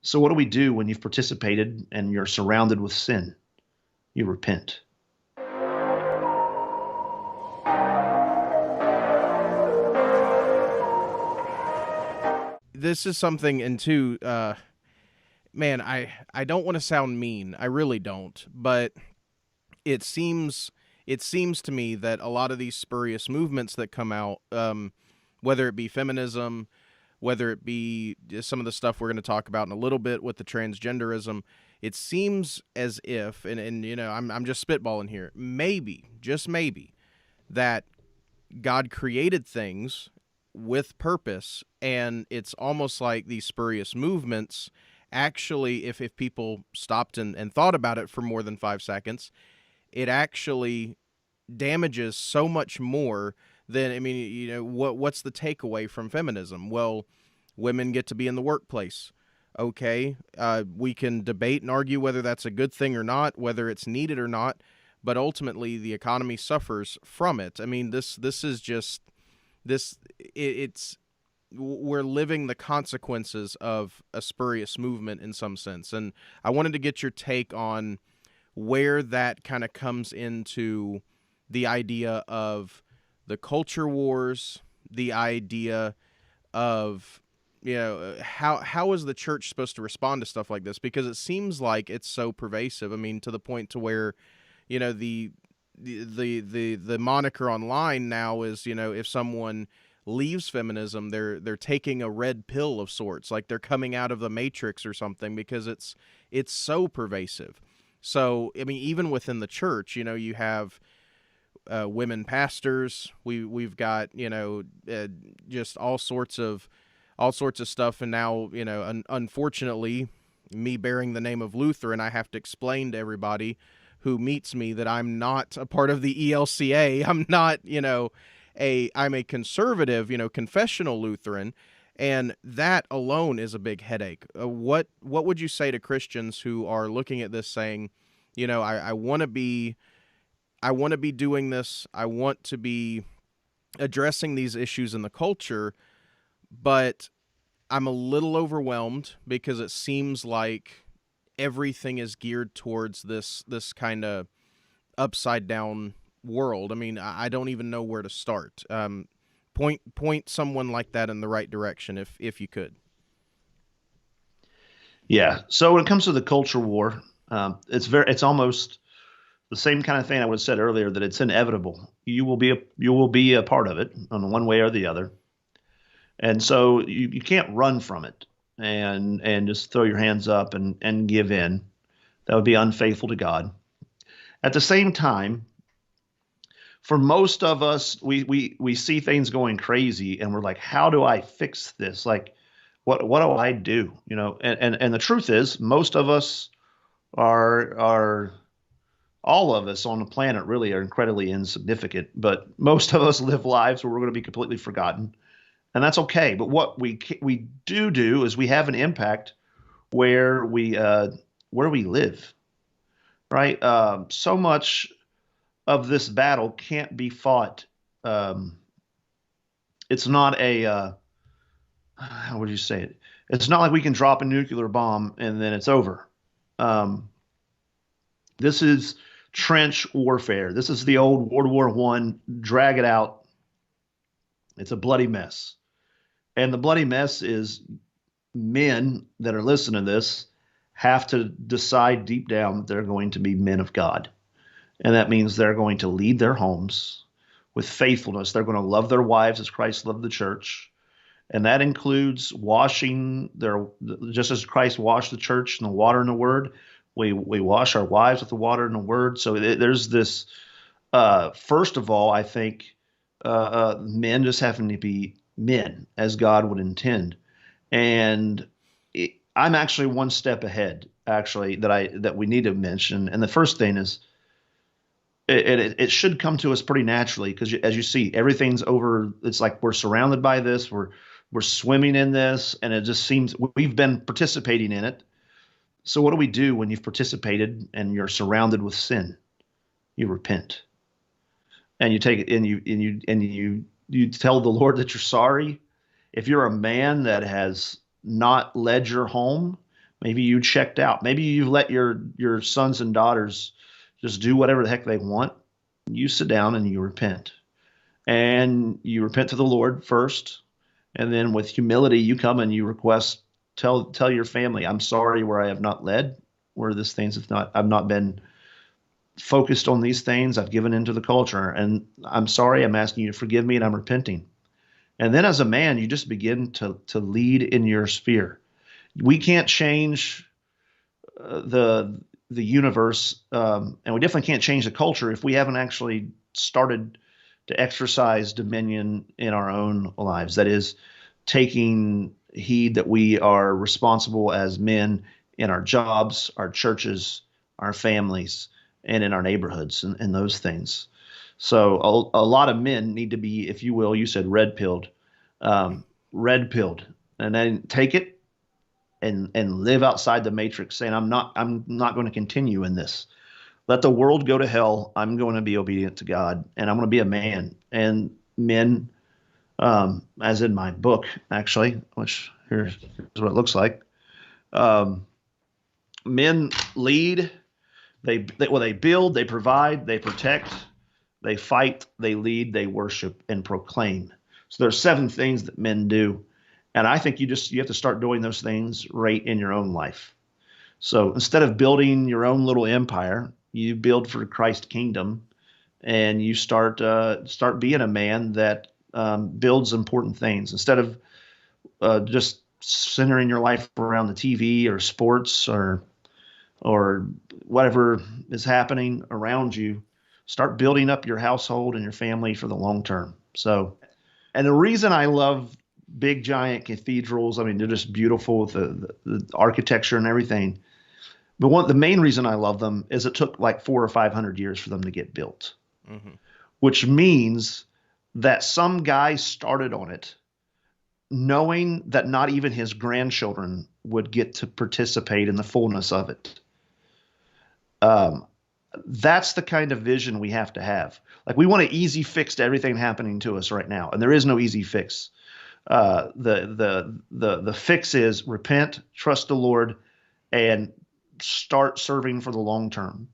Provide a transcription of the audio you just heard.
So what do we do when you've participated and you're surrounded with sin? You repent. This is something, and two, man, I don't want to sound mean. I really don't, but it seems it seems to me that a lot of these spurious movements that come out, whether it be feminism, whether it be just some of the stuff we're going to talk about in a little bit with the transgenderism, it seems as if, and I'm just spitballing here, maybe, just maybe, that God created things with purpose, and it's almost like these spurious movements actually, if people stopped and thought about it for more than 5 seconds, it actually damages so much more than, I mean, what's the takeaway from feminism? Well, women get to be in the workplace. Okay, we can debate and argue whether that's a good thing or not, whether it's needed or not, but ultimately the economy suffers from it. I mean, this is just this. It's we're living the consequences of a spurious movement in some sense, and I wanted to get your take on where that kind of comes into the idea of the culture wars, the idea of how is the church supposed to respond to stuff like this, because it seems like it's so pervasive. I mean, to the point to where the moniker online now is, if someone leaves feminism, they're taking a red pill of sorts, like they're coming out of the matrix or something, because it's so pervasive. So I mean, even within the church, you have women pastors. We've got just all sorts of stuff, and now unfortunately, me bearing the name of Lutheran, I have to explain to everybody who meets me that I'm not a part of the ELCA. I'm not I'm a conservative, confessional Lutheran, and that alone is a big headache. What would you say to Christians who are looking at this saying, I want to be doing this. I want to be addressing these issues in the culture, but I'm a little overwhelmed because it seems like everything is geared towards this kind of upside down world. I mean, I don't even know where to start. Point someone like that in the right direction, if you could. Yeah. So when it comes to the culture war, it's almost the same kind of thing I would have said earlier, that it's inevitable. You will be a part of it on one way or the other. And so you can't run from it and just throw your hands up and give in. That would be unfaithful to God. At the same time, for most of us, we see things going crazy and we're like, how do I fix this? Like, what do I do? And the truth is, most of us are all of us on the planet really are incredibly insignificant, but most of us live lives where we're going to be completely forgotten, and that's okay. But what we do is we have an impact where we live, right? So much of this battle can't be fought. Um, it's not a how would you say it? It's not like we can drop a nuclear bomb and then it's over. Um, this is trench warfare. This is the old World War One. Drag it out. It's a bloody mess, and the bloody mess is men that are listening to this have to decide deep down that they're going to be men of God. And that means they're going to lead their homes with faithfulness. They're going to love their wives as Christ loved the church. And that includes washing just as Christ washed the church in the water and the word, we wash our wives with the water and the word. So there's this, first of all, I think men just having to be men as God would intend. And I'm actually one step ahead, actually, that we need to mention. And the first thing is, it should come to us pretty naturally, because as you see, everything's over. It's like we're surrounded by this. We're swimming in this, and it just seems we've been participating in it. So what do we do when you've participated and you're surrounded with sin? You repent, and you take it, and you tell the Lord that you're sorry. If you're a man that has not led your home, Maybe you checked out. Maybe you let your sons and daughters just do whatever the heck they want. You sit down and you repent. And you repent to the Lord first, and then with humility you come and you request, tell your family, I'm sorry where I have not led, where this things have not I've not been focused on these things. I've given into the culture, and I'm sorry. I'm asking you to forgive me, and I'm repenting. And then as a man, you just begin to lead in your sphere. We can't change the universe, and we definitely can't change the culture if we haven't actually started to exercise dominion in our own lives. That is, taking heed that we are responsible as men in our jobs, our churches, our families, and in our neighborhoods, and those things. So a lot of men need to be, if you will, you said red pilled, and then take it and live outside the matrix, saying, I'm not going to continue in this. Let the world go to hell. I'm going to be obedient to God, and I'm going to be a man. And men, as in my book, actually, which here's what it looks like. Um, Men lead. They build. They provide. They protect. They fight. They lead. They worship and proclaim. So there's 7 things that men do, and I think you have to start doing those things right in your own life. So instead of building your own little empire, you build for Christ's kingdom, and you start being a man that builds important things instead of just centering your life around the TV or sports or whatever is happening around you. Start building up your household and your family for the long term. So, and the reason I love big giant cathedrals, I mean, they're just beautiful with the architecture and everything. But the main reason I love them is it took like 400 or 500 years for them to get built, Mm-hmm. which means that some guy started on it knowing that not even his grandchildren would get to participate in the fullness of it. Um, that's the kind of vision we have to have. Like, we want an easy fix to everything happening to us right now, and there is no easy fix. The fix is repent, trust the Lord, and start serving for the long term.